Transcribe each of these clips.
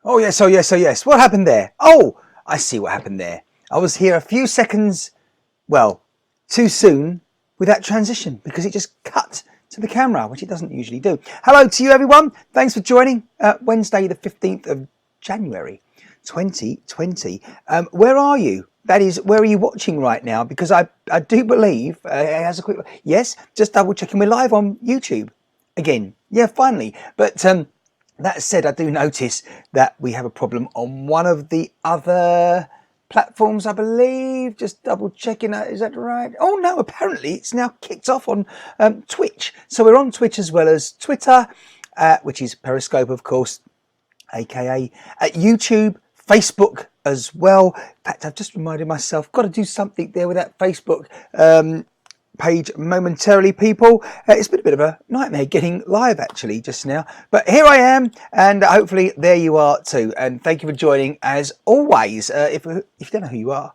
Oh yes, oh yes, oh yes. What happened there? Oh, I see what happened there. I was here a few seconds, well, too soon with that transition because it just cut to the camera, which it doesn't usually do. Hello to you, everyone. Thanks for joining. Wednesday, the 15th of January, 2020. Where are you? That is, where are you watching right now? Because I do believe, as a quick, yes, just double checking, we're live on YouTube again. Yeah, finally. But that said, I do notice that we have a problem on one of the other platforms, I believe. Just double checking that. Is that right? Oh no, apparently it's now kicked off on Twitch. So we're on Twitch as well as Twitter, which is Periscope, of course, aka YouTube, Facebook as well. In fact, I've just reminded myself, got to do something there with that Facebook page momentarily, people. It's been a bit of a nightmare getting live actually just now, but here I am, and hopefully there you are too. And thank you for joining as always. If you don't know who you are,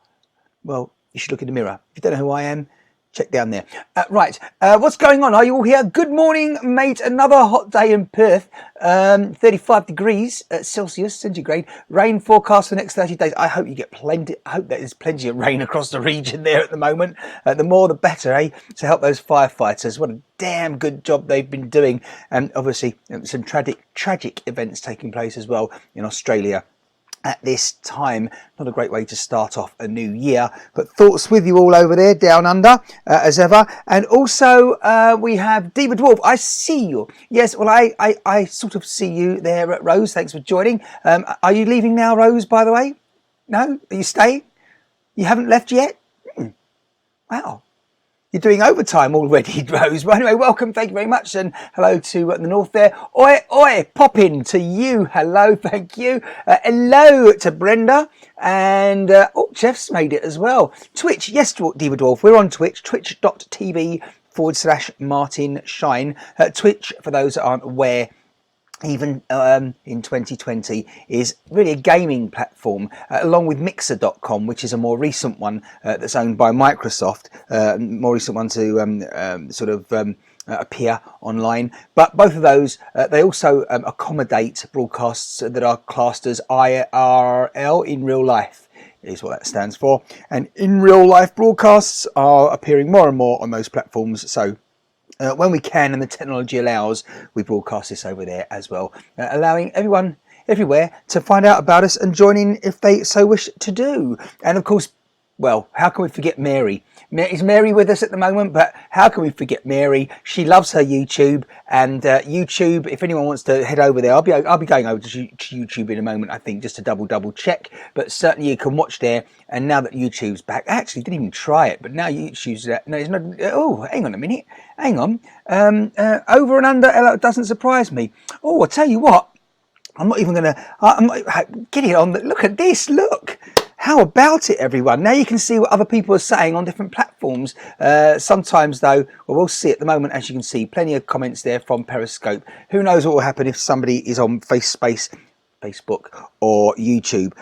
well, you should look in the mirror. If you don't know who I am, check down there. Right, what's going on? Are you all here? Good morning, mate. Another hot day in Perth. 35 degrees Celsius, centigrade. Rain forecast for the next 30 days. I hope you get plenty. I hope there's plenty of rain across the region there at the moment. The more the better, eh? To help those firefighters. What a damn good job they've been doing. And obviously some tragic events taking place as well in Australia at this time. Not a great way to start off a new year, but thoughts with you all over there down under as ever. And also we have Diva Dwarf. I see you. Yes, well, I sort of see you there, Rose. Thanks for joining. Are you leaving now, Rose, by the way? No? Are you staying? You haven't left yet? Wow. You're doing overtime already, Rose. But anyway, welcome. Thank you very much. And hello to the north there. Oi, oi, pop in to you. Hello, thank you. Hello to Brenda. And, oh, Jeff's made it as well. Twitch, yes, Diva Dwarf. We're on Twitch, twitch.tv/Martin Shine. Twitch, for those that aren't aware, even in 2020, is really a gaming platform, along with Mixer.com, which is a more recent one that's owned by Microsoft, more recent one to appear online. But both of those, they also accommodate broadcasts that are classed as IRL, in real life, is what that stands for. And in real life broadcasts are appearing more and more on those platforms. So when we can and the technology allows, we broadcast this over there as well, allowing everyone everywhere to find out about us and join in if they so wish to do. And of course, well, how can we forget Mary? Is Mary with us at the moment? But how can we forget Mary? She loves her YouTube, and YouTube, if anyone wants to head over there, I'll be going over to YouTube in a moment, I think, just to double check. But certainly you can watch there. And now that YouTube's back, I actually didn't even try it, but now YouTube's no, it's not. Oh, hang on a minute, hang on. Over and under, it doesn't surprise me. Oh, I'll tell you what. I'm not even gonna. Get it on. Look at this. Look. How about it, everyone? Now you can see what other people are saying on different platforms. Sometimes, though, well, we'll see at the moment, as you can see, plenty of comments there from Periscope. Who knows what will happen if somebody is on Facebook or YouTube.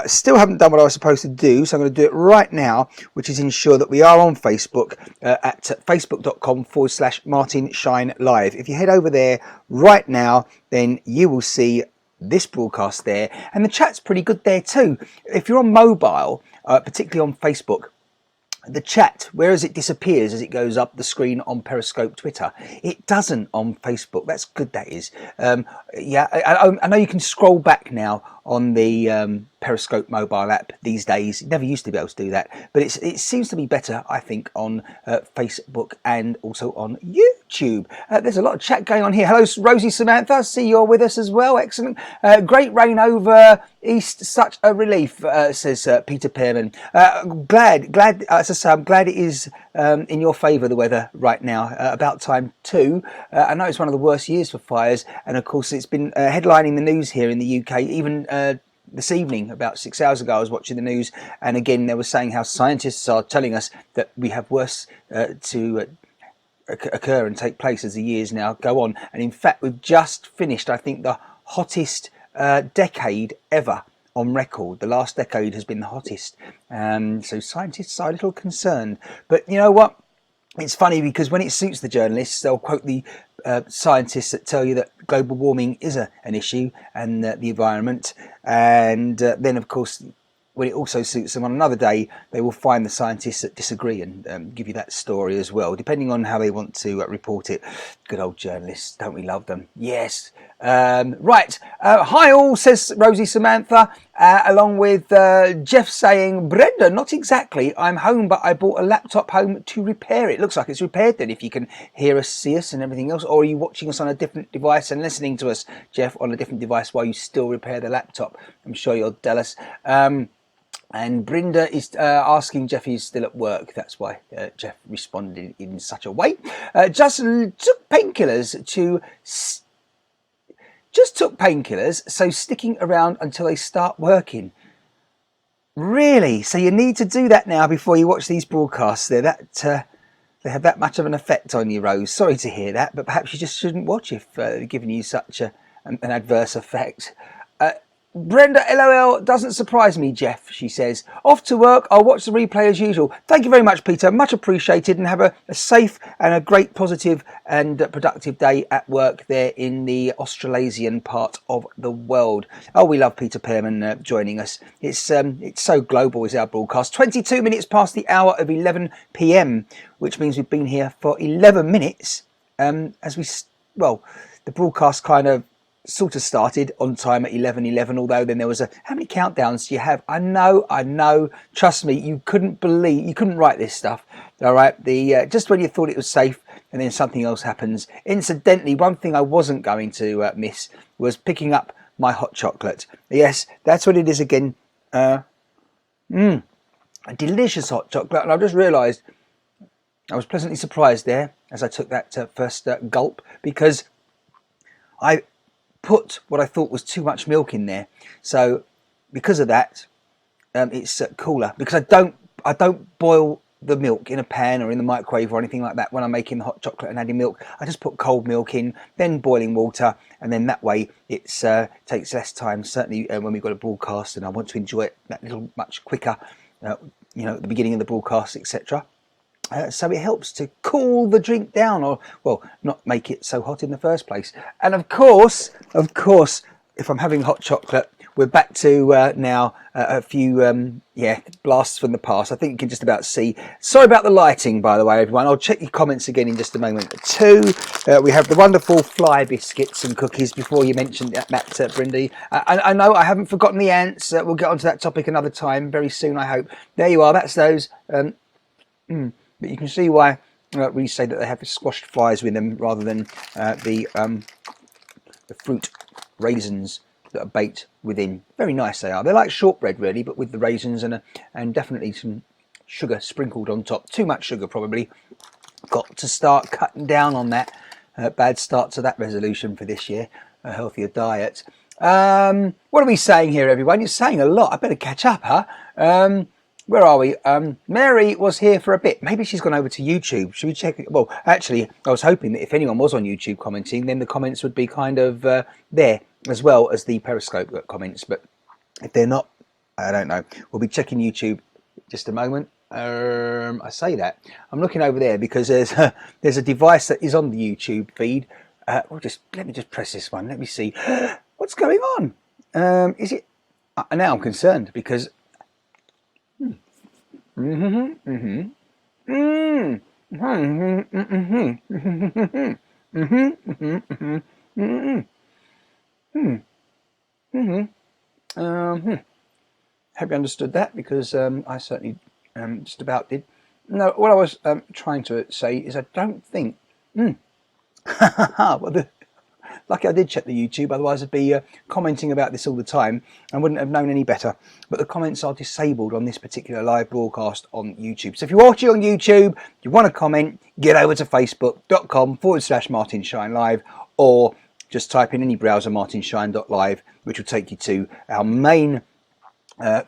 Still haven't done what I was supposed to do, so I'm going to do it right now, which is ensure that we are on Facebook at facebook.com/Martin Shine Live. If you head over there right now, then you will see this broadcast there, and the chat's pretty good there too. If you're on mobile, particularly on Facebook, the chat, whereas it disappears as it goes up the screen on Periscope, Twitter, it doesn't on Facebook. That's good, that is. Yeah, I know you can scroll back now on the Periscope mobile app these days. It never used to be able to do that, but it seems to be better, I think, on Facebook and also on YouTube. There's a lot of chat going on here. Hello, Rosie Samantha. I see you're with us as well. Excellent. Great rain over east. Such a relief, says Peter Pearman. Glad. As I say, I'm glad it is in your favour, the weather right now. About time too. I know it's one of the worst years for fires, and of course it's been headlining the news here in the UK. Even this evening, about 6 hours ago, I was watching the news, and again they were saying how scientists are telling us that we have worse to occur and take place as the years now go on. And in fact, we've just finished, I think, the hottest decade ever on record. The last decade has been the hottest. So scientists are a little concerned. But you know what? It's funny because when it suits the journalists, they'll quote the scientists that tell you that global warming is an issue and the environment, and then of course when it also suits them on another day, they will find the scientists that disagree and give you that story as well, depending on how they want to report it. Good old journalists, don't we love them? Yes. Right. Hi all, says Rosie Samantha, along with Jeff saying, Brenda, not exactly. I'm home, but I bought a laptop home to repair it. Looks like it's repaired then, if you can hear us, see us and everything else. Or are you watching us on a different device and listening to us, Jeff, on a different device while you still repair the laptop? I'm sure you're jealous. And Brenda is asking Jeff is still at work. That's why Jeff responded in such a way. Just took painkillers, so sticking around until they start working. Really? So you need to do that now before you watch these broadcasts. They have that much of an effect on you, Rose. Sorry to hear that, but perhaps you just shouldn't watch if they're giving you such an adverse effect. Brenda, LOL, doesn't surprise me, Jeff, she says. Off to work, I'll watch the replay as usual. Thank you very much, Peter. Much appreciated, and have a safe and a great positive and productive day at work there in the Australasian part of the world. Oh, we love Peter Pearman joining us. It's so global is our broadcast. 22 minutes past the hour of 11 p.m, which means we've been here for 11 minutes. The broadcast kind of sort of started on time at 11:11, although then there was how many countdowns do you have? I know, trust me, you couldn't write this stuff, all right? Just when you thought it was safe and then something else happens. Incidentally, one thing I wasn't going to miss was picking up my hot chocolate. Yes, that's what it is again. A delicious hot chocolate, and I've just realised I was pleasantly surprised there as I took that first gulp, because I put what I thought was too much milk in there. So because of that, it's cooler, because I don't boil the milk in a pan or in the microwave or anything like that when I'm making the hot chocolate and adding milk. I just put cold milk in, then boiling water, and then that way it takes less time, certainly when we've got a broadcast and I want to enjoy it that little much quicker, at the beginning of the broadcast, etc. So it helps to cool the drink down, or, well, not make it so hot in the first place. And of course, if I'm having hot chocolate, we're back to now a few blasts from the past. I think you can just about see. Sorry about the lighting, by the way, everyone. I'll check your comments again in just a moment. We have the wonderful fly biscuits and cookies before you mentioned that, Brindy. I know I haven't forgotten the ants. We'll get onto that topic another time, very soon, I hope. There you are. That's those. But you can see why we say that they have squashed flies with them rather than the fruit raisins that are baked within. Very nice they are. They're like shortbread really, but with the raisins and definitely some sugar sprinkled on top. Too much sugar probably. Got to start cutting down on that. Bad start to that resolution for this year. A healthier diet. What are we saying here, everyone? You're saying a lot. I better catch up, huh? Where are we? Mary was here for a bit. Maybe she's gone over to YouTube. Should we check it? Well, actually, I was hoping that if anyone was on YouTube commenting, then the comments would be kind of there, as well as the Periscope comments. But if they're not, I don't know. We'll be checking YouTube just a moment. I say that. I'm looking over there because there's a device that is on the YouTube feed. Let me just press this one. Let me see. What's going on? Is it? Now I'm concerned because... Hope you understood that, because I certainly just about did. No, what I was trying to say is I don't think... well, lucky I did check the YouTube, otherwise I'd be commenting about this all the time and wouldn't have known any better. But the comments are disabled on this particular live broadcast on YouTube. So if you're watching on YouTube, you want to comment, get over to facebook.com/Martin Shine Live, or just type in any browser martinshine.live, which will take you to our main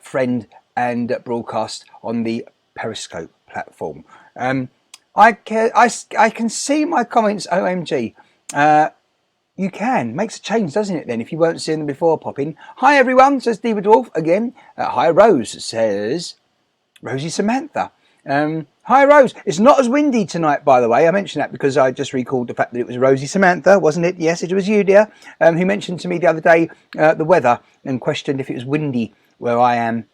friend and broadcast on the Periscope platform. I can see my comments, OMG. You can. Makes a change, doesn't it, then, if you weren't seeing them before popping. Hi, everyone, says Diva Dwarf again. Hi, Rose, says Rosie Samantha. Hi, Hi, Rose. It's not as windy tonight, by the way. I mentioned that because I just recalled the fact that it was Rosie Samantha, wasn't it? Yes, it was you, dear, who mentioned to me the other day the weather and questioned if it was windy where I am.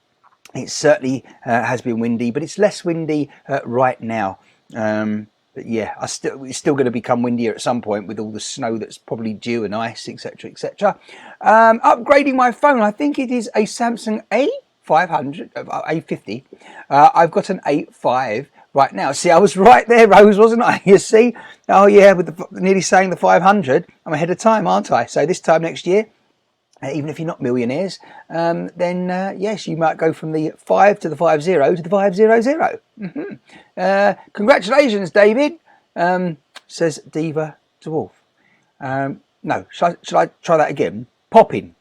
It certainly has been windy, but it's less windy right now. But yeah, it's still going to become windier at some point with all the snow that's probably due and ice, etc., etc. Upgrading my phone. I think it is a Samsung A500, A50. I've got an A5 right now. See, I was right there, Rose, wasn't I? You see? Oh yeah, with nearly saying the 500. I'm ahead of time, aren't I? So this time next year, even if you're not millionaires, then yes, you might go from the 5 to the 50 to the 500. Congratulations, David, says Diva Dwarf. No, should I try that again? Popping.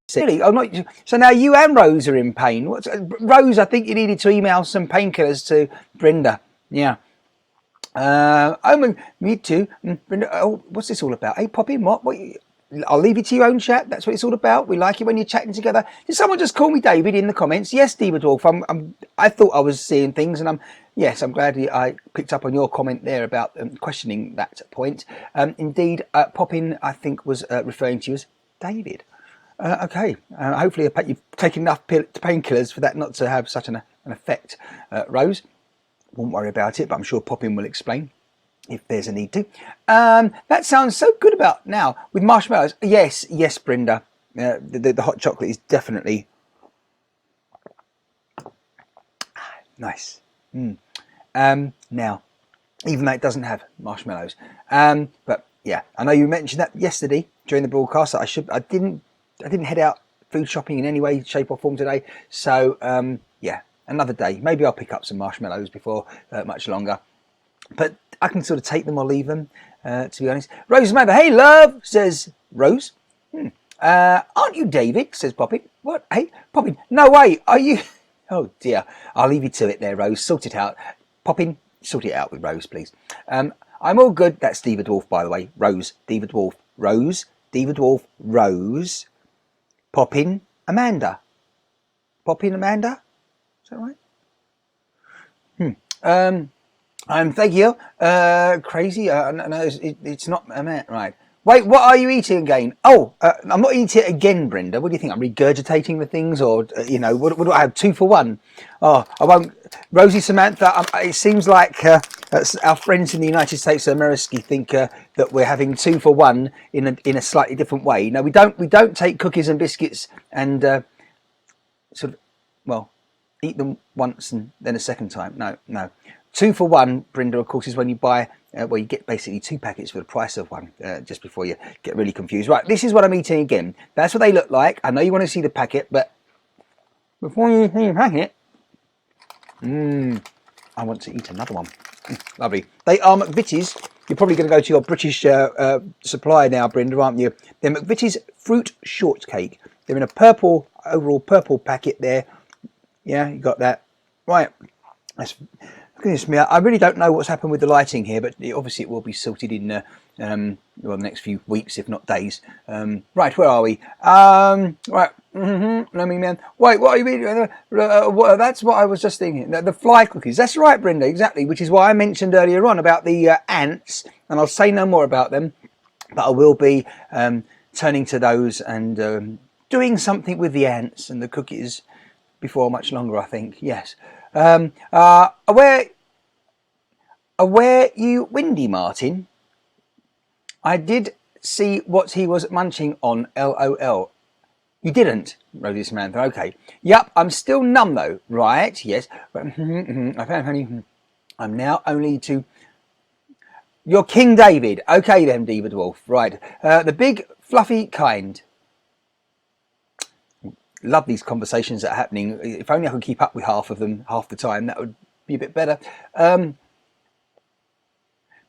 Silly. I'm not. So now you and Rose are in pain. Rose? I think you needed to email some painkillers to Brenda. Yeah. Me too. Brenda. Oh, what's this all about? Hey, Popping. What? I'll leave it to your own chat. That's what it's all about. We like it when you're chatting together. Did someone just call me David in the comments? Yes, Diva Dwarf. I thought I was seeing things, and I'm glad I picked up on your comment there about questioning that point. Indeed, Poppin, I think, was referring to you as David. Okay. Hopefully, you've taken enough painkillers for that not to have such an effect, Rose. Won't worry about it, but I'm sure Poppin will explain if there's a need to. That sounds so good about now with marshmallows. Yes, Brenda. The hot chocolate is definitely nice. Now, even though it doesn't have marshmallows, but yeah, I know you mentioned that yesterday during the broadcast. That I didn't head out food shopping in any way, shape, or form today. So yeah, another day. Maybe I'll pick up some marshmallows before much longer. But I can sort of take them or leave them, to be honest. Rose Mather, hey love, says Rose. Aren't you David? Says Poppy. What? Hey, Poppy, no way, are you? Oh dear, I'll leave you to it there, Rose. Sort it out. Poppin, sort it out with Rose, please. I'm all good. That's Diva Dwarf, by the way. Rose, Diva Dwarf, Rose, Diva Dwarf, Rose. Poppin, Amanda. Poppin, Amanda? Is that right? Thank you. Crazy. No, it's not right. Wait, what are you eating again? Oh, I'm not eating it again, Brenda. What do you think? I'm regurgitating the things, or what do I have? 2 for 1. Oh, I won't. Rosie Samantha. It seems like our friends in the United States of America think that we're having 2 for 1 in a slightly different way. No, we don't take cookies and biscuits and sort of eat them once and then a second time. No. 2 for 1, Brenda, of course, is when you buy, you get basically 2 packets for the price of 1, just before you get really confused. Right, this is what I'm eating again. That's what they look like. I know you want to see the packet, but before you see the packet, I want to eat another one. Lovely. They are McVitie's. You're probably going to go to your British supplier now, Brenda, aren't you? They're McVitie's Fruit Shortcake. They're in a overall purple packet there. Yeah, you got that. Right. Goodness me, I really don't know what's happened with the lighting here, but obviously it will be sorted in the next few weeks, if not days. Right, where are we? Right, let me man. Wait, what are you mean? That's what I was just thinking. The fly cookies. That's right, Brenda, exactly. Which is why I mentioned earlier on about the ants, and I'll say no more about them, but I will be turning to those and doing something with the ants and the cookies before much longer, I think. Yes. Aware you windy, Martin? I did see what he was munching on, LOL. You didn't, Rosie Samantha. Okay. Yup, I'm still numb though. Right, yes. I'm now only to... You're King David. Okay then, Diva Dwarf. Right. The big, fluffy kind. Love these conversations that are happening. If only I could keep up with half of them half the time, that would be a bit better.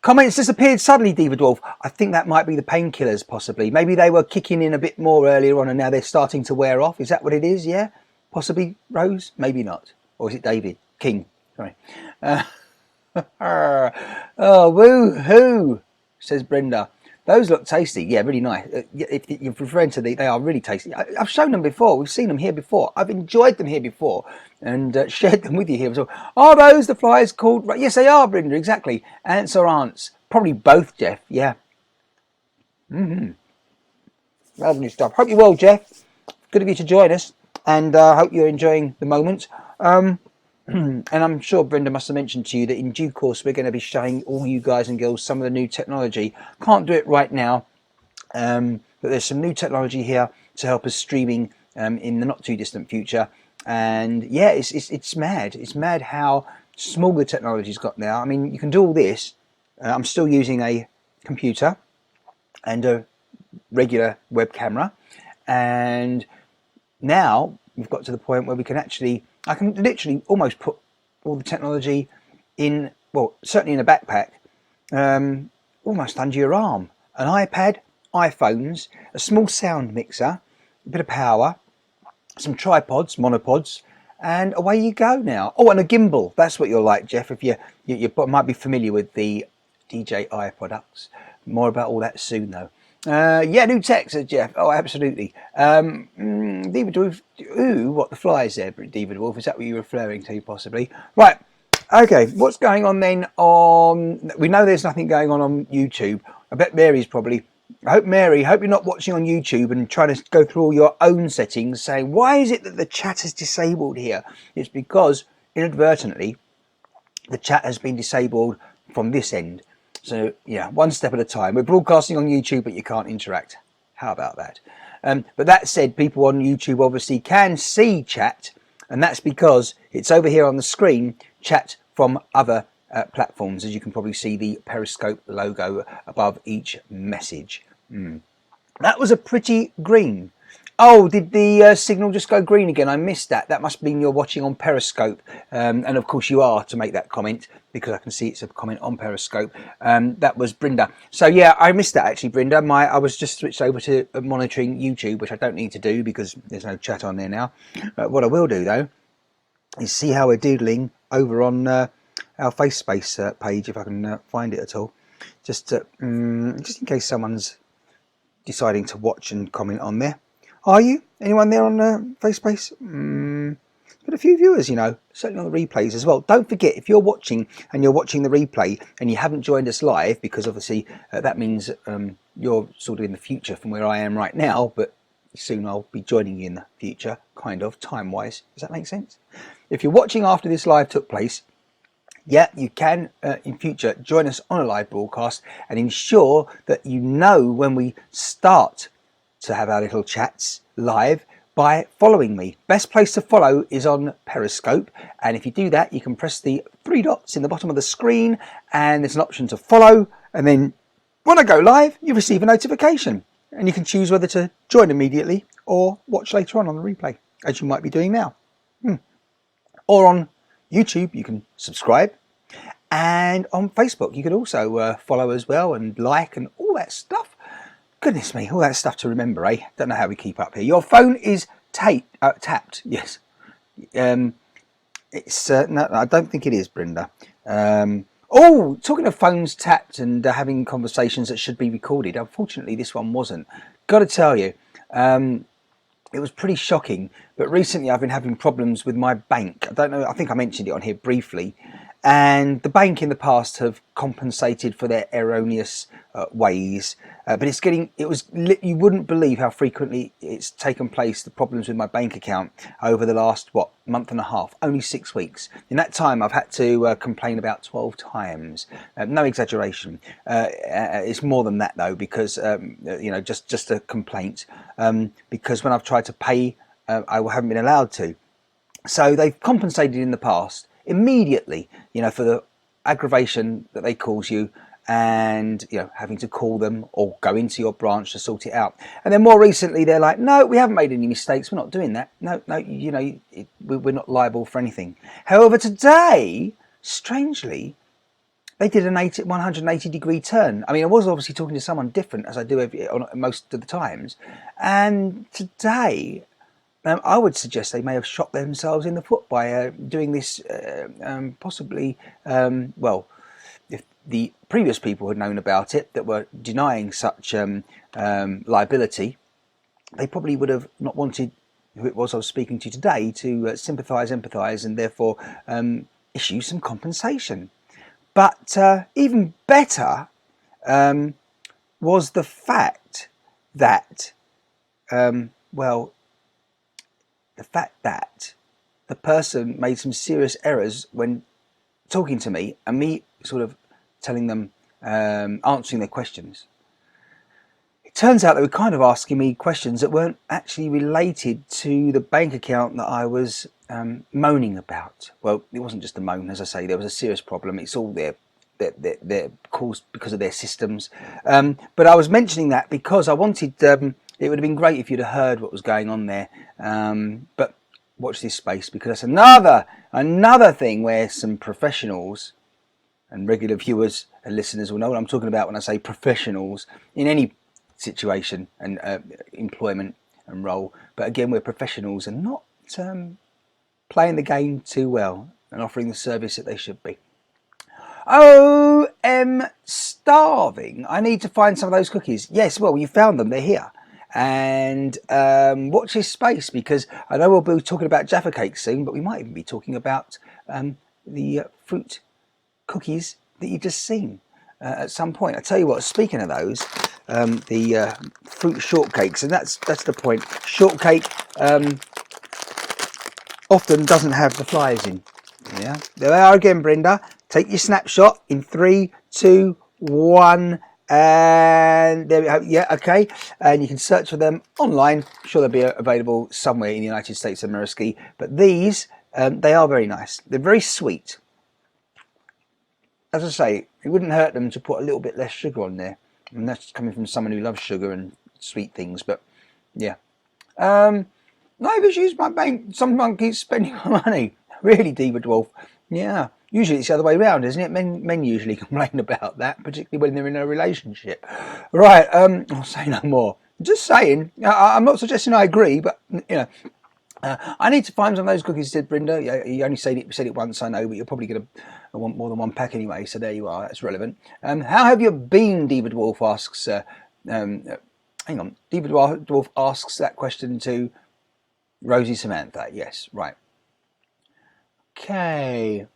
Comments disappeared suddenly, Diva Dwarf. I think that might be the painkillers, possibly. Maybe they were kicking in a bit more earlier on and now they're starting to wear off. Is that what it is? Yeah? Possibly, Rose? Maybe not. Or is it David? King. Sorry. Oh, woo-hoo, says Brenda. Those look tasty. Yeah, really nice. If you're referring to they are really tasty. I've shown them before. We've seen them here before. I've enjoyed them here before and shared them with you here. So, are those the flies called? Yes, they are, Brenda. Exactly. Ants or ants? Probably both, Jeff. Yeah. Lovely stuff. Hope you're well, Jeff. Good of you to join us, and hope you're enjoying the moment. And I'm sure Brenda must have mentioned to you that in due course we're going to be showing all you guys and girls some of the new technology. Can't do it right now, but there's some new technology here to help us streaming in the not too distant future. And yeah, it's mad. It's mad how small the technology's got now. I mean, you can do all this. I'm still using a computer and a regular web camera, and now we've got to the point where we can actually, I can literally almost put all the technology in, well, certainly in a backpack, almost under your arm. An iPad, iPhones, a small sound mixer, a bit of power, some tripods, monopods, and away you go now. Oh, and a gimbal. That's what you're like, Jeff, if you might be familiar with the DJI products. More about all that soon, though. Yeah, new tech, says Jeff. Oh, absolutely. David Wolf. Ooh, what the flies there, David Wolf? Is that what you're referring to, possibly? Right. Okay. What's going on then? We know there's nothing going on YouTube. I bet Mary's probably. Hope you're not watching on YouTube and trying to go through all your own settings, saying why is it that the chat is disabled here? It's because inadvertently the chat has been disabled from this end. So yeah, one step at a time. We're broadcasting on YouTube, but you can't interact. How about that? But that said, people on YouTube obviously can see chat, and that's because it's over here on the screen, chat from other platforms, as you can probably see the Periscope logo above each message. That was a pretty green. Oh, did the signal just go green again? I missed that. That must mean you're watching on Periscope. And of course you are, to make that comment, because I can see it's a comment on Periscope. That was Brenda. So yeah, I missed that actually, Brenda. I was just switched over to monitoring YouTube, which I don't need to do because there's no chat on there now. What I will do though is see how we're doodling over on our FaceSpace page, if I can find it at all. Just in case someone's deciding to watch and comment on there. Are you? Anyone there on FaceSpace? But a few viewers, you know, certainly on the replays as well. Don't forget, if you're watching and you're watching the replay and you haven't joined us live, because obviously that means you're sort of in the future from where I am right now, but soon I'll be joining you in the future, kind of, time-wise. Does that make sense? If you're watching after this live took place, yeah, you can in future join us on a live broadcast and ensure that you know when we start to have our little chats live by following me. Best place to follow is on Periscope, and if you do that you can press the 3 dots in the bottom of the screen and there's an option to follow, and then when I go live you receive a notification and you can choose whether to join immediately or watch later on the replay, as you might be doing now. Or on YouTube you can subscribe, and on Facebook you could also follow as well and like and all that stuff. Goodness me, all that stuff to remember, eh? Don't know how we keep up here. Your phone is tapped, yes. It's no, I don't think it is, Brenda. Oh, talking of phones tapped and having conversations that should be recorded, unfortunately this one wasn't. Got to tell you, it was pretty shocking, but recently I've been having problems with my bank. I don't know, I think I mentioned it on here briefly. And the bank in the past have compensated for their erroneous ways, but you wouldn't believe how frequently it's taken place, the problems with my bank account over the last, month and a half, only 6 weeks. In that time I've had to complain about 12 times, no exaggeration. It's more than that though, because just a complaint, because when I've tried to pay I haven't been allowed to. So they've compensated in the past immediately, for the aggravation that they cause you, and having to call them or go into your branch to sort it out. And then more recently they're like, no, we haven't made any mistakes, we're not doing that, no, we're not liable for anything. However, today, strangely, they did an 180-degree turn. I mean, I was obviously talking to someone different, as I do most of the times, and today I would suggest they may have shot themselves in the foot by doing this, possibly, if the previous people had known about it that were denying such liability, they probably would have not wanted who it was I was speaking to today to sympathise, empathise, and therefore issue some compensation. But even better was the fact that, well, the fact that the person made some serious errors when talking to me, and me sort of telling them, answering their questions. It turns out they were kind of asking me questions that weren't actually related to the bank account that I was moaning about. Well, it wasn't just a moan, as I say, there was a serious problem. It's all their caused because of their systems. But I was mentioning that because I wanted, it would have been great if you'd have heard what was going on there. But watch this space, because that's another thing where some professionals, and regular viewers and listeners will know what I'm talking about when I say professionals in any situation and employment and role. But again, we're professionals and not playing the game too well and offering the service that they should be. Oh, starving. I need to find some of those cookies. Yes, well, you found them. They're here. And watch this space, because I know we'll be talking about Jaffa cakes soon, but we might even be talking about the fruit cookies that you've just seen at some point. I tell you what, speaking of those, the fruit shortcakes, and that's the point. Shortcake often doesn't have the flies in. Yeah, there they are again, Brenda. Take your snapshot in 3, 2, 1, and there we go. Yeah, okay. And you can search for them online. I'm sure they'll be available somewhere in the United States of America. But these, they are very nice. They're very sweet. As I say, it wouldn't hurt them to put a little bit less sugar on there. And that's coming from someone who loves sugar and sweet things. But yeah. No issues, my bank. Someone keeps spending my money. Really, Diva Dwarf. Yeah. Usually it's the other way around, isn't it? Men usually complain about that, particularly when they're in a relationship. Right, I'll say no more. Just saying, I'm not suggesting I agree, but, you know, I need to find some of those cookies, said Brenda. You only said it once, I know, but you're probably going to want more than one pack anyway, so there you are, that's relevant. How have you been, Diva Dwarf asks, hang on, Diva Dwarf asks that question to Rosie Samantha. Yes, right. Okay.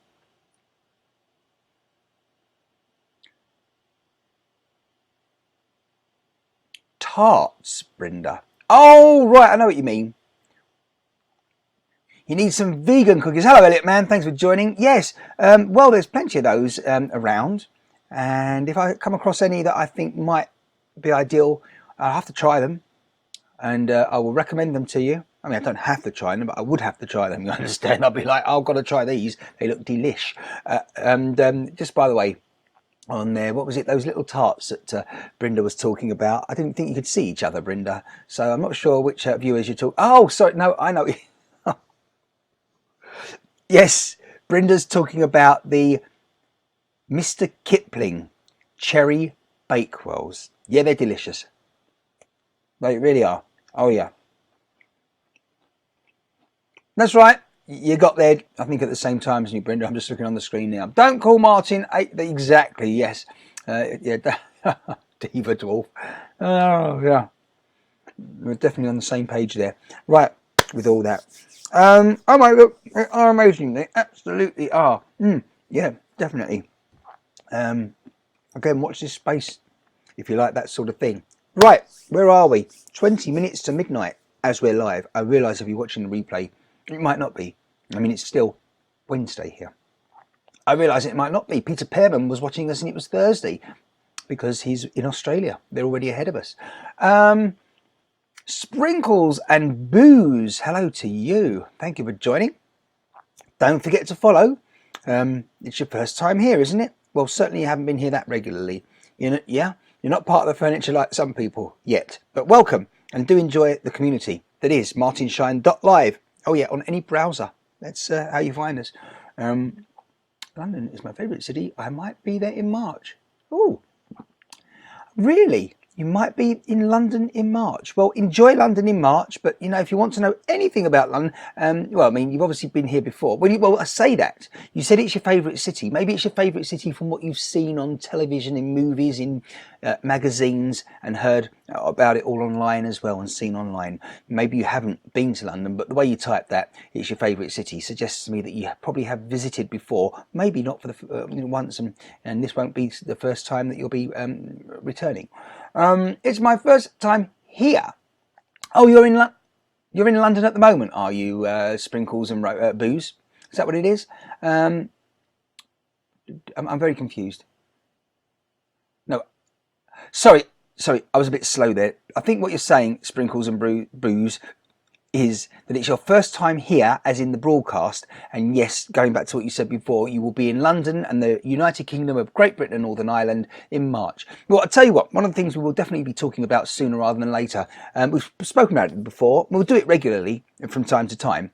Tarts, Brenda. Oh, right, I know what you mean. You need some vegan cookies. Hello, Elliot Man. Thanks for joining. Yes, well, there's plenty of those around. And if I come across any that I think might be ideal, I'll have to try them. And I will recommend them to you. I mean, I don't have to try them, but I would have to try them, you understand? I'll be like, oh, I've got to try these. They look delish. And just by the way, on there, what was it, those little tarts that Brenda was talking about? I didn't think you could see each other, Brenda, so I'm not sure which viewers you talk. Oh, sorry, no, I know. Yes, Brenda's talking about the Mr. Kipling cherry bakewells. Yeah, they're delicious. They really are. Oh yeah, that's right. You got there, I think, at the same time as me, Brenda. I'm just looking on the screen now. Don't call Martin. Exactly, yes. Yeah, Diva Dwarf. Oh, yeah. We're definitely on the same page there. Right, with all that. Oh my, look, they are amazing. They absolutely are. Yeah, definitely. Again, watch this space if you like that sort of thing. Right, where are we? 20 minutes to midnight as we're live. I realise if you're watching the replay, it might not be. I mean, it's still Wednesday here. I realise it might not be. Peter Pearman was watching us and it was Thursday because he's in Australia. They're already ahead of us. Sprinkles and Booze, hello to you. Thank you for joining. Don't forget to follow. It's your first time here, isn't it? Well, certainly you haven't been here that regularly. Yeah, you're not part of the furniture like some people yet. But welcome, and do enjoy the community that is martinshine.live. Oh yeah, on any browser. That's how you find us. London is my favourite city. I might be there in March. Oh, really? you might be in London in March. Well, enjoy London in March, but if you want to know anything about London, well, I mean, you've obviously been here before. Well, I say that. You said it's your favourite city. Maybe it's your favourite city from what you've seen on television, in movies, in magazines, and heard about it all online as well, and seen online. Maybe you haven't been to London, but the way you type that, it's your favourite city, suggests to me that you probably have visited before, maybe not for the once, and this won't be the first time that you'll be returning. It's my first time here. Oh, you're in London at the moment, are you? Sprinkles and Booze. Is that what it is? I'm very confused. No, sorry, I was a bit slow there. I think what you're saying, Sprinkles and Booze, is that it's your first time here, as in the broadcast, and yes, going back to what you said before, you will be in London and the United Kingdom of Great Britain and Northern Ireland in March. Well, I'll tell you what, one of the things we will definitely be talking about sooner rather than later, we've spoken about it before, we'll do it regularly from time to time,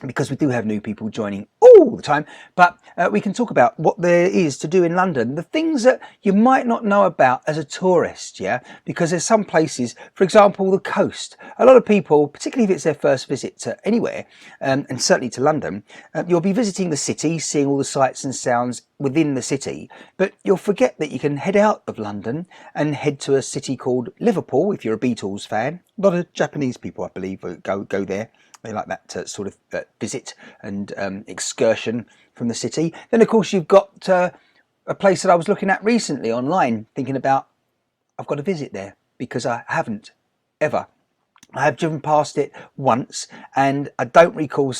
because we do have new people joining all the time, but we can talk about what there is to do in London, the things that you might not know about as a tourist, yeah, because there's some places, for example, the coast. A lot of people, particularly if it's their first visit to anywhere, and certainly to London, you'll be visiting the city, seeing all the sights and sounds within the city, but you'll forget that you can head out of London and head to a city called Liverpool, if you're a Beatles fan. A lot of Japanese people, I believe, go there. They like that sort of visit and excursion from the city. Then, of course, you've got a place that I was looking at recently online, thinking about, I've got to visit there, because I haven't ever. I have driven past it once, and I don't recall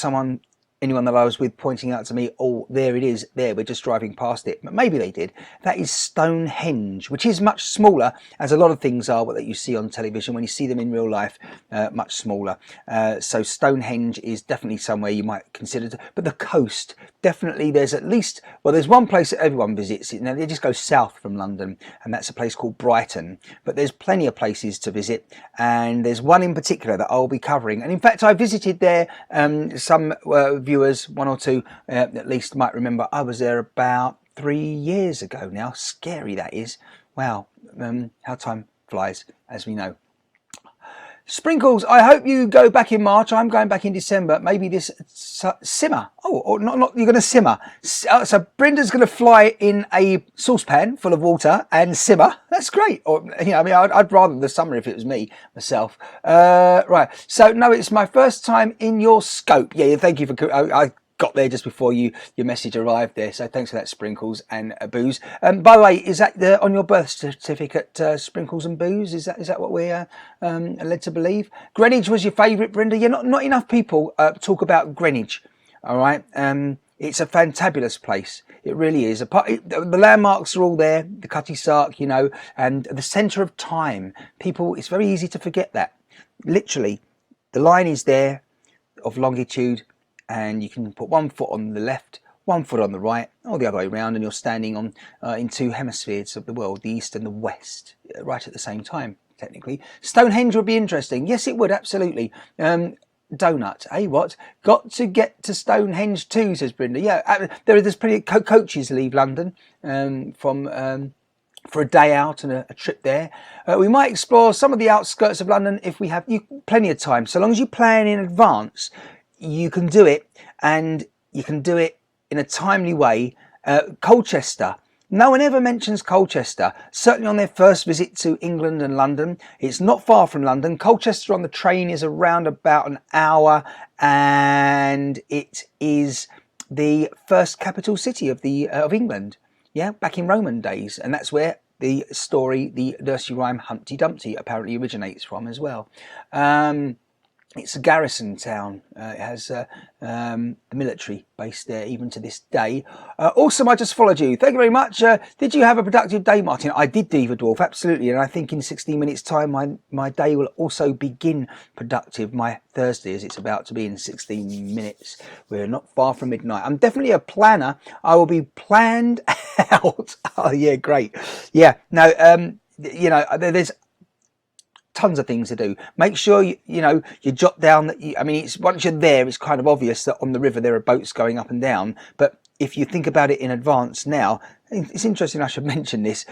anyone that I was with pointing out to me, oh, there it is, there, we're just driving past it. But maybe they did. That is Stonehenge, which is much smaller, as a lot of things are that you see on television. When you see them in real life, much smaller. So Stonehenge is definitely somewhere you might consider. But the coast, definitely, there's one place that everyone visits. Now, they just go south from London, and that's a place called Brighton. But there's plenty of places to visit, and there's one in particular that I'll be covering. And in fact, I visited there, some viewers, one or two at least, might remember I was there about 3 years ago now. Scary that is. Wow, how time flies, as we know. Sprinkles, I hope you go back in March. I'm going back in December. Maybe this simmer. Oh, or not you're going to simmer. So Brenda's going to fly in a saucepan full of water and simmer. That's great. Or, I mean, I'd rather the summer if it was myself. Right. So, no, it's my first time in your scope. Yeah, thank you for... I got there just before your message arrived there, so thanks for that, Sprinkles and Booze. By the way, is that on your birth certificate, Sprinkles and Booze? Is that what we're led to believe? Greenwich was your favourite, Brenda? Yeah, not enough people talk about Greenwich. All right, it's a fantabulous place. It really is. The landmarks are all there, the Cutty Sark, and the centre of time. People, it's very easy to forget that. Literally, the line is there of longitude, and you can put one foot on the left, one foot on the right, or the other way around, and you're standing on in two hemispheres of the world, the east and the west, right at the same time, technically. Stonehenge would be interesting. Yes, it would, absolutely. Donut, what? Got to get to Stonehenge too, says Brenda. Yeah, there's plenty of coaches leave London for a day out and a trip there. We might explore some of the outskirts of London if we have plenty of time. So long as you plan in advance, you can do it, and you can do it in a timely way. Colchester. No one ever mentions Colchester, certainly on their first visit to England and London. It's not far from London. Colchester on the train is around about an hour, and it is the first capital city of England. Yeah, back in Roman days, and that's where the story, the nursery rhyme Humpty Dumpty, apparently originates from as well. It's a garrison town. It has the military base there even to this day. Awesome, I just followed you. Thank you very much. Did you have a productive day, Martin? I did, Diva Dwarf, absolutely. And I think in 16 minutes time, my day will also begin productive. My Thursday, as it's about to be in 16 minutes. We're not far from midnight. I'm definitely a planner. I will be planned out. Oh, yeah, great. Yeah, no, there's tons of things to do. Make sure you jot down that it's once you're there, it's kind of obvious that on the river there are boats going up and down, but if you think about it in advance now, it's interesting I should mention this.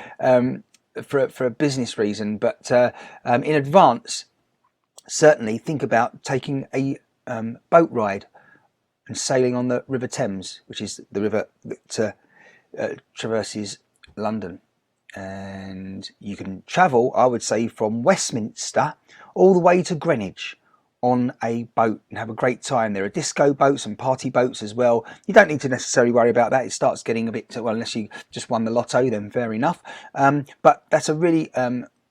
for a business reason, but in advance, certainly think about taking a boat ride and sailing on the River Thames, which is the river that traverses London. And you can travel, I would say, from Westminster all the way to Greenwich on a boat and have a great time. There are disco boats and party boats as well. You don't need to necessarily worry about that. It starts getting a bit, well, unless you just won the lotto, then fair enough. But that's a really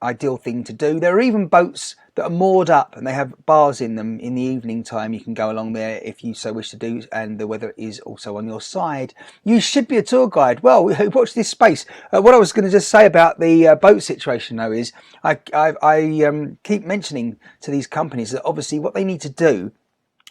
ideal thing to do. There are even boats that are moored up and they have bars in them in the evening time. You can go along there if you so wish to do, and the weather is also on your side. You should be a tour guide. Well, watch this space. What I was going to just say about the boat situation though is I keep mentioning to these companies that obviously what they need to do,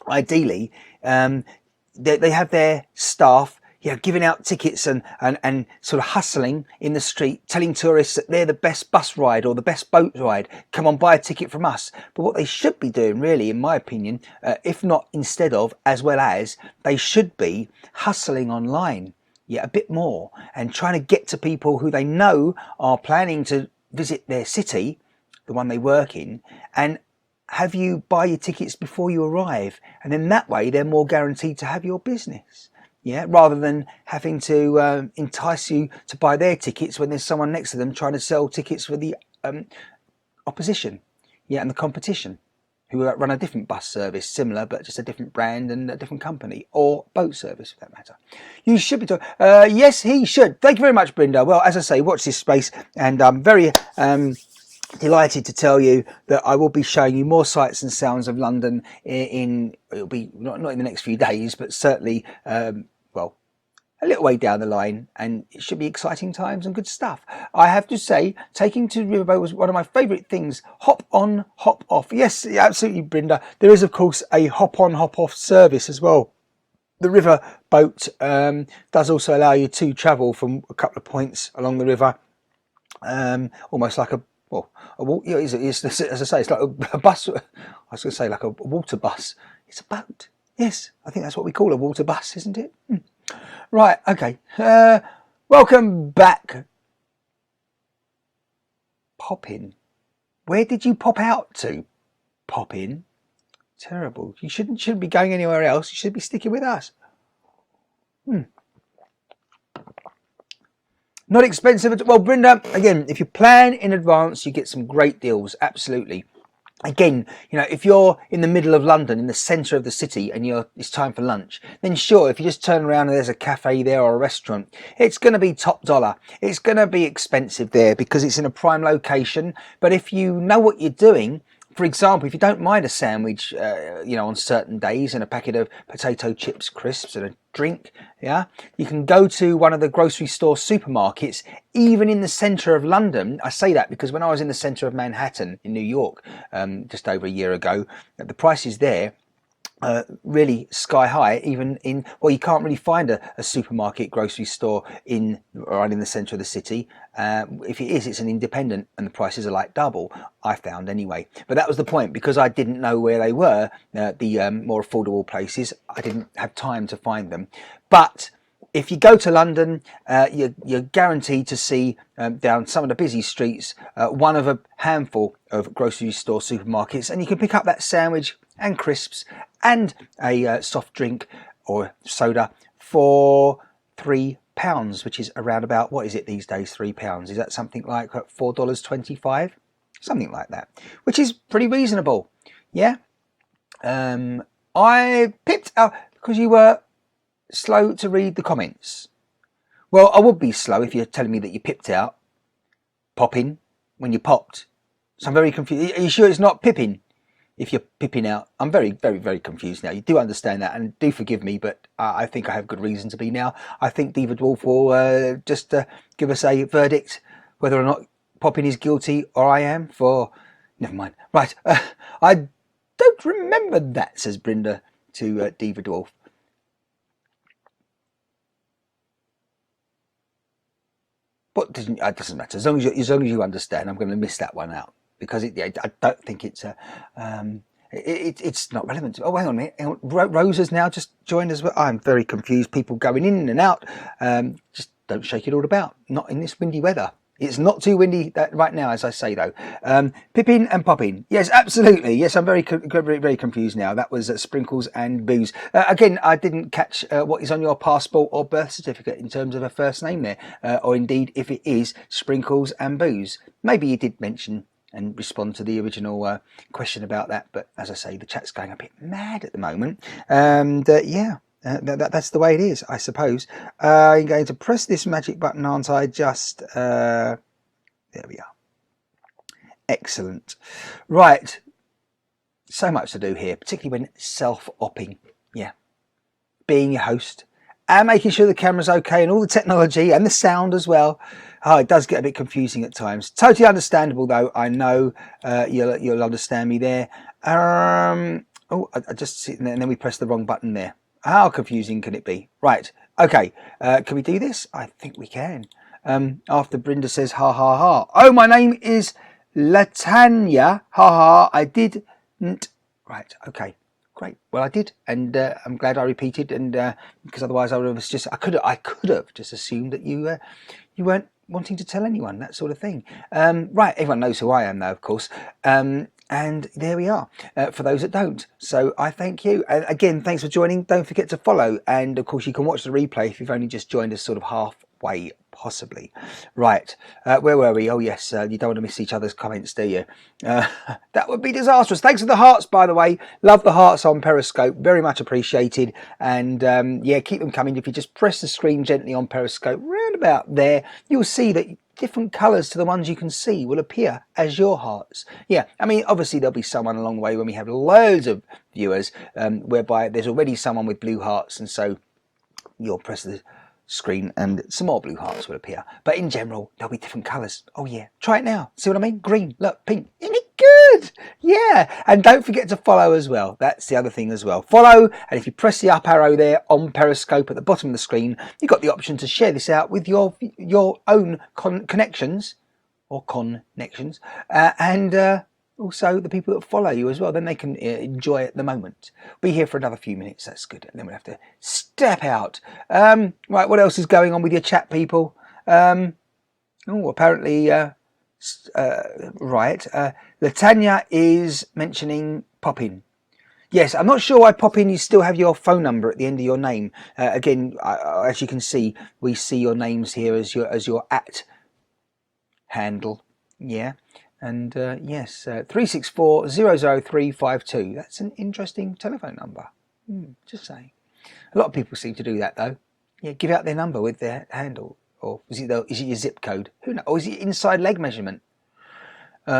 ideally, they have their staff giving out tickets and sort of hustling in the street, telling tourists that they're the best bus ride or the best boat ride. Come on, buy a ticket from us. But what they should be doing, really, in my opinion, if not instead of, as well as, they should be hustling online, a bit more, and trying to get to people who they know are planning to visit their city, the one they work in, and have you buy your tickets before you arrive. And then that way, they're more guaranteed to have your business. Rather than having to entice you to buy their tickets when there's someone next to them trying to sell tickets for the opposition, and the competition, who run a different bus service, similar but just a different brand and a different company, or boat service for that matter. You should be talking. Yes, he should. Thank you very much, Brenda. Well, as I say, watch this space, and I'm very delighted to tell you that I will be showing you more sights and sounds of London it'll be not in the next few days, but certainly a little way down the line, and it should be exciting times and good stuff. I have to say, taking to Riverboat was one of my favourite things. Hop on, hop off. Yes, absolutely, Brenda. There is, of course, a hop on, hop off service as well. The river boat does also allow you to travel from a couple of points along the river, almost like a walk. As I say, it's like a bus. I was going to say like a water bus. It's a boat. Yes, I think that's what we call a water bus, isn't it? Right, okay. Welcome back. Pop in. Where did you pop out to? Pop in. Terrible. You shouldn't be going anywhere else. You should be sticking with us. Not expensive at all. Well, Brenda, again, if you plan in advance, you get some great deals. Absolutely. Again, if you're in the middle of London, in the centre of the city, and it's time for lunch, then sure, if you just turn around and there's a cafe there or a restaurant, it's going to be top dollar. It's going to be expensive there because it's in a prime location. But if you know what you're doing, for example, if you don't mind a sandwich, on certain days, and a packet of potato chips, crisps, and a drink, you can go to one of the grocery store supermarkets, even in the centre of London. I say that because when I was in the centre of Manhattan in New York, just over a year ago, the prices there really sky high. Even you can't really find a supermarket, grocery store right in the centre of the city. If it is, it's an independent, and the prices are like double, I found anyway. But that was the point, because I didn't know where they were, the more affordable places. I didn't have time to find them. But if you go to London, you're guaranteed to see down some of the busy streets one of a handful of grocery store supermarkets, and you can pick up that sandwich and crisps and a soft drink or soda for £3, which is around about, what is it these days, £3? Is that something like $4.25? Something like that, which is pretty reasonable. I pipped out because you were slow to read the comments. Well, I would be slow if you're telling me that you pipped out. Popping when you popped. So I'm very confused. Are you sure it's not pipping? If you're pipping out, I'm very, very, very confused now. You do understand that, and do forgive me, but I think I have good reason to be now. I think Diva Dwarf will just give us a verdict whether or not Popping is guilty or I am for... Never mind. Right. I don't remember that, says Brenda to Diva Dwarf. But it doesn't matter. As long as you understand, I'm going to miss that one out. Because I don't think it's it's not relevant. Oh, hang on a minute. Rose has now just joined us. I'm very confused. People going in and out. Just don't shake it all about. Not in this windy weather. It's not too windy right now, as I say, though. Pippin and popping. Yes, absolutely. Yes, I'm very confused now. That was Sprinkles and Booze. Again, I didn't catch what is on your passport or birth certificate in terms of a first name there, or indeed if it is Sprinkles and Booze. Maybe you did mention and respond to the original question about that, but as I say, the chat's going a bit mad at the moment. And yeah. That's the way it is, I suppose. I'm going to press this magic button, aren't I? Just there we are. Excellent. Right. So much to do here, particularly when self-opping. Yeah. Being your host and making sure the camera's okay and all the technology and the sound as well. Oh, it does get a bit confusing at times. Totally understandable, though. I know you'll understand me there. Oh, I just sit there and then we press the wrong button there. How confusing can it be? Right. Okay. Can we do this? I think we can. After Brenda says, ha, ha, ha. Oh, my name is Latanya. Ha, ha. I didn't. Right. Okay. Great. Well, I did. And I'm glad I repeated. And because otherwise I would have just, I could have just assumed that you weren't wanting to tell anyone, that sort of thing. Right. Everyone knows who I am, though, of course. And there we are, for those that don't. So I thank you. And again, thanks for joining. Don't forget to follow. And of course, you can watch the replay if you've only just joined us sort of halfway, possibly. Right. Where were we? Oh, yes. You don't want to miss each other's comments, do you? That would be disastrous. Thanks for the hearts, by the way. Love the hearts on Periscope. Very much appreciated. And yeah, keep them coming. If you just press the screen gently on Periscope, round about there, you'll see that different colours to the ones you can see will appear as your hearts. Yeah, I mean, obviously there'll be someone along the way when we have loads of viewers whereby there's already someone with blue hearts, and so you'll press the screen and some more blue hearts will appear. But in general, there'll be different colours. Oh yeah, try it now. See what I mean? Green, look, pink. Isn't it good? Yeah, and don't forget to follow as well. That's the other thing as well. Follow, and if you press the up arrow there on Periscope at the bottom of the screen, you've got the option to share this out with your own connections or connections, and also the people that follow you as well. Then they can enjoy it at the moment. Be here for another few minutes. That's good. And then we'll have to step out. Right, what else is going on with your chat, people? Oh, apparently, right. Latanya is mentioning Poppin. Yes, I'm not sure why Poppin, you still have your phone number at the end of your name. Again, as you can see, we see your names here as your @ handle. Yeah. And yes, 364 00352. That's an interesting telephone number. Just saying. A lot of people seem to do that, though. Yeah, give out their number with their handle, or is it your zip code? Who knows? Or is it inside leg measurement?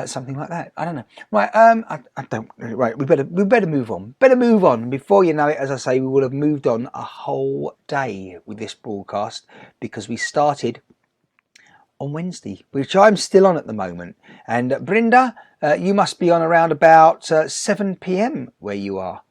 Something like that. I don't know. Right. I don't. Right. We better move on. Better move on. Before you know it, as I say, we will have moved on a whole day with this broadcast because we started on Wednesday, which I'm still on at the moment. And Brenda, you must be on around about 7 p.m. where you are.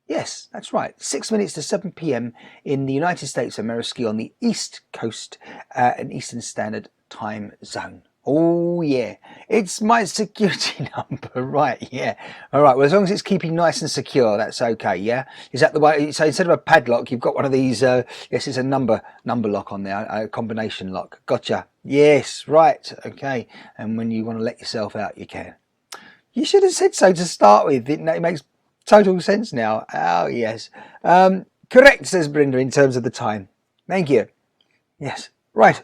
Yes, that's right. 6 minutes to 7 p.m. in the United States of America on the East Coast, an Eastern Standard Time Zone. Oh yeah, it's my security number, right? Yeah, all right. Well, as long as it's keeping nice and secure, that's okay. Yeah, is that the way? So instead of a padlock, you've got one of these. Yes, it's a number lock on there, a combination lock. Gotcha. Yes, right. Okay. And when you want to let yourself out, you can. You should have said so to start with. It makes total sense now. Oh yes, correct, says Brenda, in terms of the time. Thank you. Yes, right.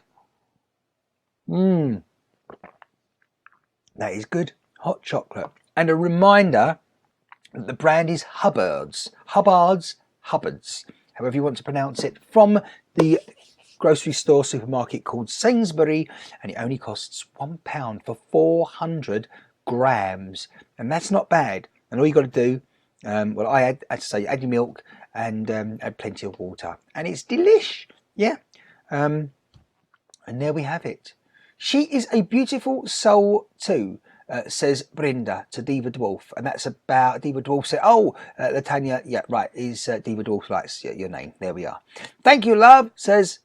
That is good. Hot chocolate. And a reminder that the brand is Hubbards, however you want to pronounce it, from the grocery store supermarket called Sainsbury, and it only costs £1 for 400 grams. And that's not bad. And all you got to do, well, I had to say, add your milk and add plenty of water. And it's delish. Yeah. And there we have it. She is a beautiful soul too, says Brenda to Diva Dwarf. And that's about Diva Dwarf said, oh, Latanya, yeah, right, is Diva Dwarf likes your name. There we are. Thank you, love, says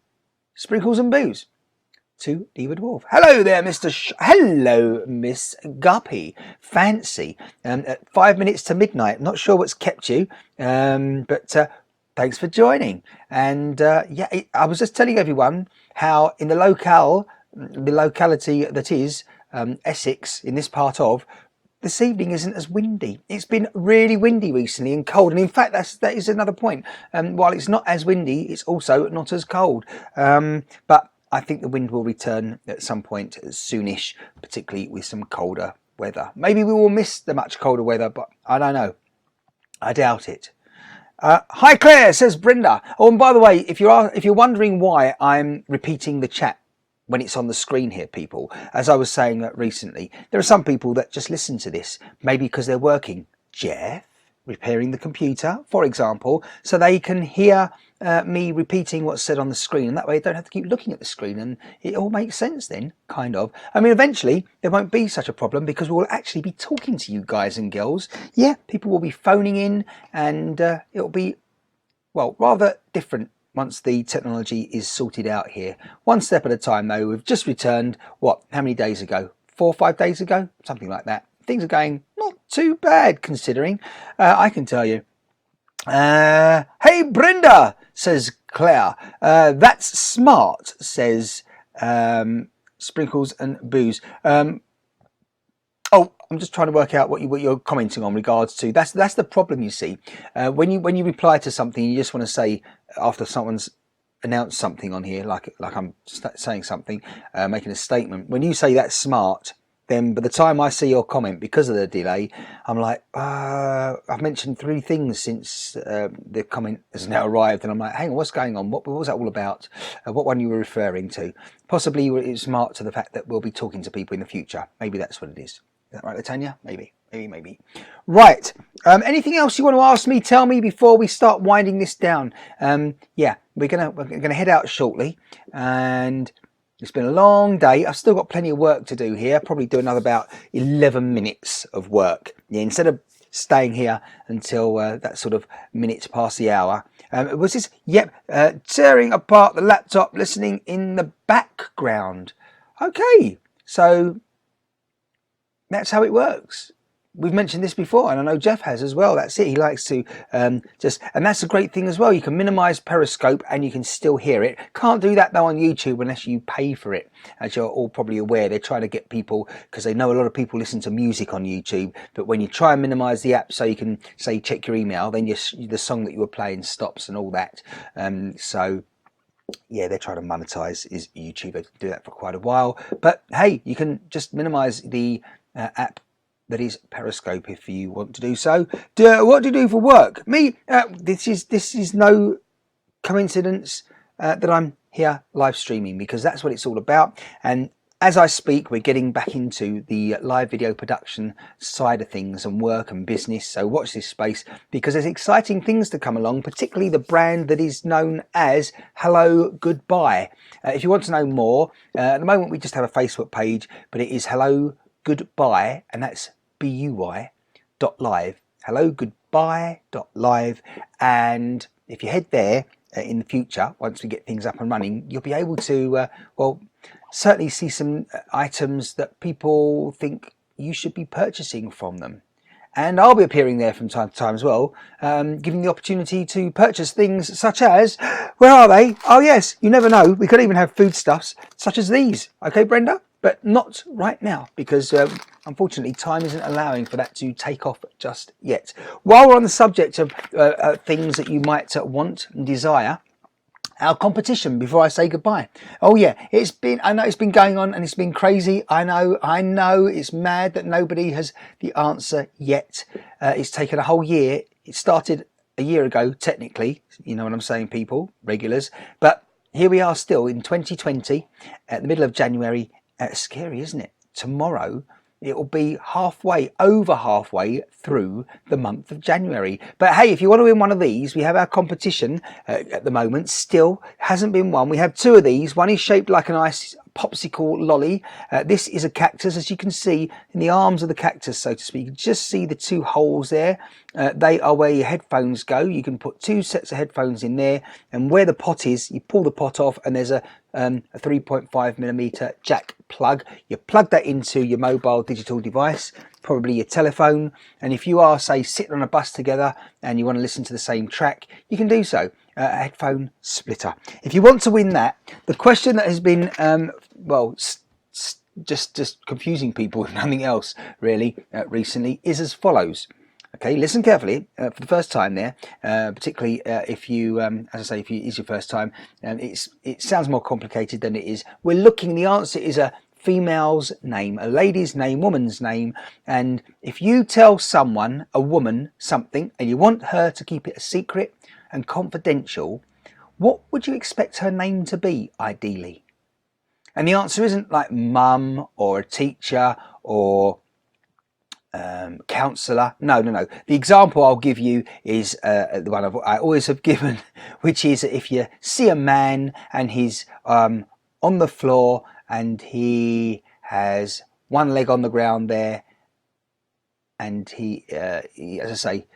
Sprinkles and Booze to Diva Dwarf. Hello there, hello, Miss Guppy. Fancy. At 5 minutes to midnight. Not sure what's kept you, but thanks for joining. And yeah, I was just telling everyone how in the locale the locality that is Essex, in this part of, this evening isn't as windy. It's been really windy recently and cold, and in fact that is another point. While it's not as windy, it's also not as cold. But I think the wind will return at some point soonish, particularly with some colder weather. Maybe we will miss the much colder weather, but I don't know. I doubt it. Hi Claire, says Brenda. Oh, and by the way, if you're wondering why I'm repeating the chat when it's on the screen here, people, as I was saying recently, there are some people that just listen to this, maybe because they're working, Jeff, repairing the computer, for example, so they can hear me repeating what's said on the screen, and that way they don't have to keep looking at the screen, and it all makes sense then, kind of. I mean, eventually there won't be such a problem because we'll actually be talking to you guys and girls. Yeah, people will be phoning in, and it'll be, well, rather different once the technology is sorted out here. One step at a time though. We've just returned, what, how many days ago? 4 or 5 days ago? Something like that. Things are going not too bad considering, I can tell you. Hey Brenda, says Claire. That's smart, says Sprinkles and Booze. Oh, I'm just trying to work out what you're commenting on regards to. That's the problem, you see. When you reply to something, you just want to say after someone's announced something on here, like I'm saying something, making a statement. When you say that's smart, then by the time I see your comment, because of the delay, I'm like, I've mentioned 3 things since the comment has now arrived, and I'm like, hang on, what's going on? What was that all about? What one you were referring to? Possibly it's smart to the fact that we'll be talking to people in the future. Maybe that's what it is. Is that right, Latanya? Maybe. Right. Anything else you want to ask me? Tell me before we start winding this down. Yeah, we're gonna head out shortly, and it's been a long day. I've still got plenty of work to do here. Probably do another about 11 minutes of work. Yeah, instead of staying here until that sort of minutes past the hour. Was this? Yep. Tearing apart the laptop, listening in the background. Okay, so that's how it works. We've mentioned this before, and I know Jeff has as well. That's it. He likes to and that's a great thing as well. You can minimize Periscope and you can still hear it. Can't do that though on YouTube unless you pay for it. As you're all probably aware, they're trying to get people, because they know a lot of people listen to music on YouTube. But when you try and minimize the app so you can say check your email, then the song that you were playing stops and all that. So yeah, they're trying to monetize YouTube. They do that for quite a while. But hey, you can just minimize the app that is Periscope if you want to do so. What do you do for work? Me, this is no coincidence that I'm here live streaming, because that's what it's all about. And as I speak, we're getting back into the live video production side of things and work and business. So watch this space, because there's exciting things to come along, particularly the brand that is known as Hello Goodbye. If you want to know more, at the moment we just have a Facebook page, but it is Hello Goodbye, and that's BUY.live, hellogoodbye.live. And if you head there in the future, once we get things up and running, you'll be able to well, certainly see some items that people think you should be purchasing from them. And I'll be appearing there from time to time as well, giving the opportunity to purchase things such as, where are they? Oh yes, you never know, we could even have foodstuffs such as these. Okay, Brenda? But not right now, because unfortunately time isn't allowing for that to take off just yet. While we're on the subject of things that you might want and desire, our competition before I say goodbye. Oh yeah, I know it's been going on and it's been crazy. I know it's mad that nobody has the answer yet. It's taken a whole year. It started a year ago, technically, you know what I'm saying, people, regulars. But here we are still in 2020 at the middle of January. Scary, isn't it? Tomorrow it will be over halfway through the month of January. But hey, if you want to win one of these, we have our competition at the moment. Still hasn't been won. We have 2 of these. One is shaped like a nice popsicle lolly. This is a cactus, as you can see in the arms of the cactus, so to speak. You can just see the 2 holes there. They are where your headphones go. You can put 2 sets of headphones in there, and where the pot is, you pull the pot off, and there's a 3.5mm jack plug. You plug that into your mobile digital device, probably your telephone, and if you are, say, sitting on a bus together and you want to listen to the same track, you can do so. headphone splitter. If you want to win that, the question that has been just confusing people if nothing else really recently is as follows. Okay, listen carefully for the first time there, particularly if you, as I say, if it is your first time, it sounds more complicated than it is. We're looking, the answer is a female's name, a lady's name, woman's name, and if you tell someone, a woman, something, and you want her to keep it a secret and confidential, what would you expect her name to be, ideally? And the answer isn't like mum or a teacher or counsellor. No. The example I'll give you is the one I always have given, which is if you see a man and he's on the floor and he has one leg on the ground there, and he as I say,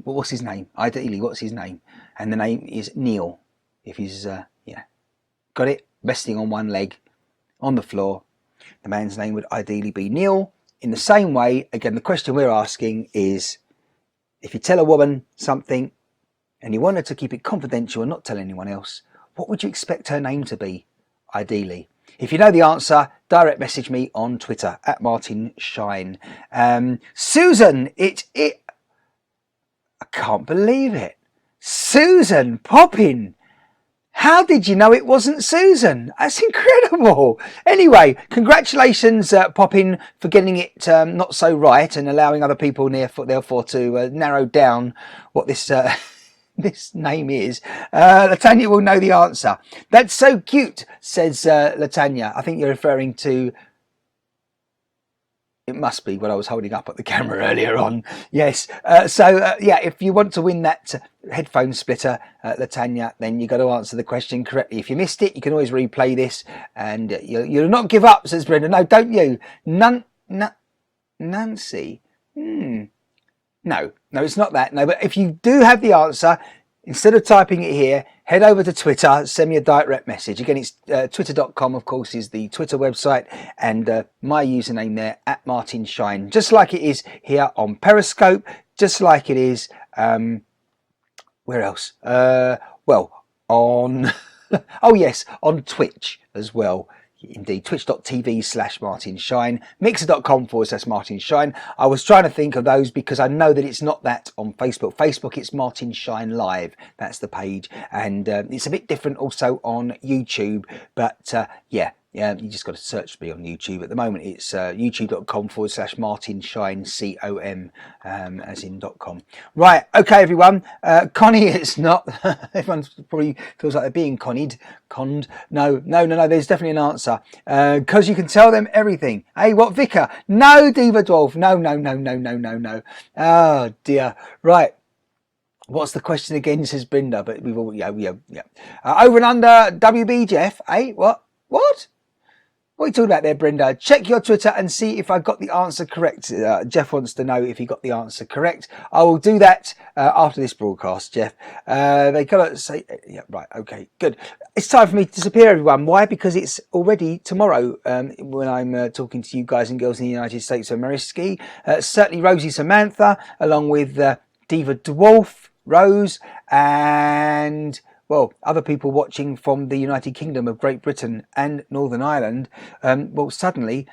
what's his name? Ideally, what's his name? And the name is Neil. If he's got it, resting on one leg on the floor, the man's name would ideally be Neil. In the same way, again, the question we're asking is, if you tell a woman something and you want her to keep it confidential and not tell anyone else, what would you expect her name to be, ideally? If you know the answer, direct message me on Twitter at Martin Shine. Susan, I can't believe it. Susan Poppin. How did you know it wasn't Susan? That's incredible. Anyway, congratulations, Poppin, for getting it not so right and allowing other people therefore to narrow down what this this name is. Latanya will know the answer. That's so cute, says Latanya. I think you're referring to... It must be what I was holding up at the camera earlier on. Yes. If you want to win that headphone splitter, Latanya, then you've got to answer the question correctly. If you missed it, you can always replay this. And you'll not give up, says Brenda. No, don't you? Nancy? No, it's not that. No, but if you do have the answer, instead of typing it here, head over to Twitter, send me a direct message. Again, it's twitter.com, of course, is the Twitter website, and my username there, at Martin Shine, just like it is here on Periscope, just like it is, where else? On, on Twitch as well. Indeed, twitch.tv/Martin Shine, mixer.com/Martin Shine. I was trying to think of those because I know that it's not that on Facebook. Facebook, it's Martin Shine Live. That's the page. And it's a bit different also on YouTube. But you just got to search me on YouTube. At the moment, it's youtube.com/Martin Shine, COM, as in .com. Right, okay, everyone. Connie, it's not. Everyone probably feels like they're being conned. No, there's definitely an answer. Because you can tell them everything. Hey, what, Vicar? No, Diva Dwarf. No. Oh, dear. Right. What's the question again, says Brenda? But we've all, yeah. Over and under WB, Jeff. Hey, what? What are you talking about there, Brenda? Check your Twitter and see if I got the answer correct. Jeff wants to know if he got the answer correct. I will do that after this broadcast, Jeff. They got to say, yeah, right, okay, good. It's time for me to disappear, everyone. Why? Because it's already tomorrow when I'm talking to you guys and girls in the United States of America. Certainly Rosie Samantha, along with Diva Dwarf, Rose, and... well, other people watching from the United Kingdom of Great Britain and Northern Ireland, suddenly,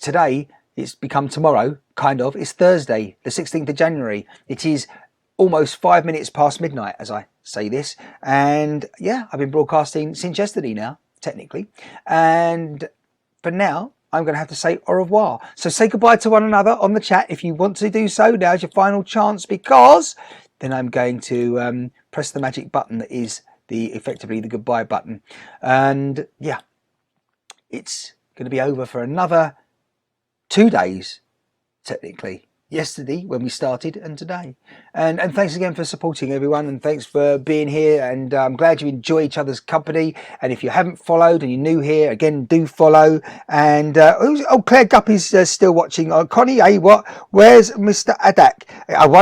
today, it's become tomorrow, kind of. It's Thursday, the 16th of January. It is almost 5 minutes past midnight as I say this. And yeah, I've been broadcasting since yesterday now, technically. And for now, I'm going to have to say au revoir. So say goodbye to one another on the chat if you want to do so. Now's your final chance, because then I'm going to press the magic button that is effectively the goodbye button. And yeah, it's going to be over for another 2 days, technically. Yesterday when we started, and today. And thanks again for supporting, everyone, and thanks for being here, and I'm glad you enjoy each other's company. And if you haven't followed and you're new here, again, do follow. And Claire Guppy's still watching. Connie, hey, what? Where's Mr. Adak? I've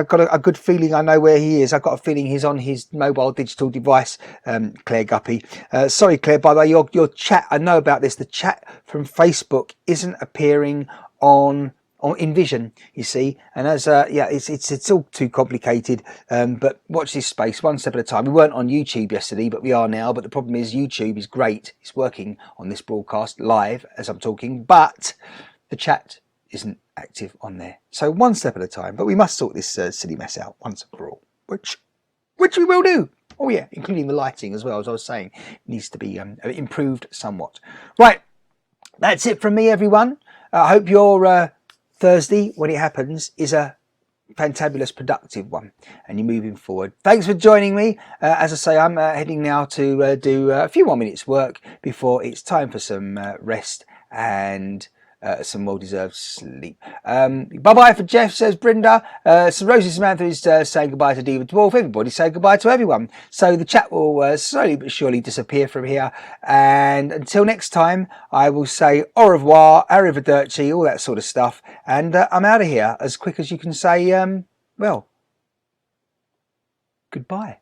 got a good feeling I know where he is. I've got a feeling he's on his mobile digital device, Claire Guppy. Sorry, Claire, by the way, your chat, I know about this, the chat from Facebook isn't appearing on or in Vision, you see. And as it's all too complicated. But watch this space, one step at a time. We weren't on YouTube yesterday, but we are now. But the problem is YouTube is great. It's working on this broadcast live as I'm talking, but the chat isn't active on there. So one step at a time. But we must sort this silly mess out once and for all, which we will do. Oh yeah, including the lighting as well, as I was saying, needs to be improved somewhat. Right, that's it from me, everyone. I hope your Thursday, when it happens, is a fantabulous, productive one, and you're moving forward. Thanks for joining me. As I say, I'm heading now to do a few more minutes work before it's time for some rest and some well-deserved sleep. Bye-bye for Jeff, says Brenda. So Rosie Samantha is saying goodbye to Diva Dwarf. Everybody say goodbye to everyone. So the chat will slowly but surely disappear from here. And until next time, I will say au revoir, arrivederci, all that sort of stuff. And I'm out of here as quick as you can say, well, goodbye.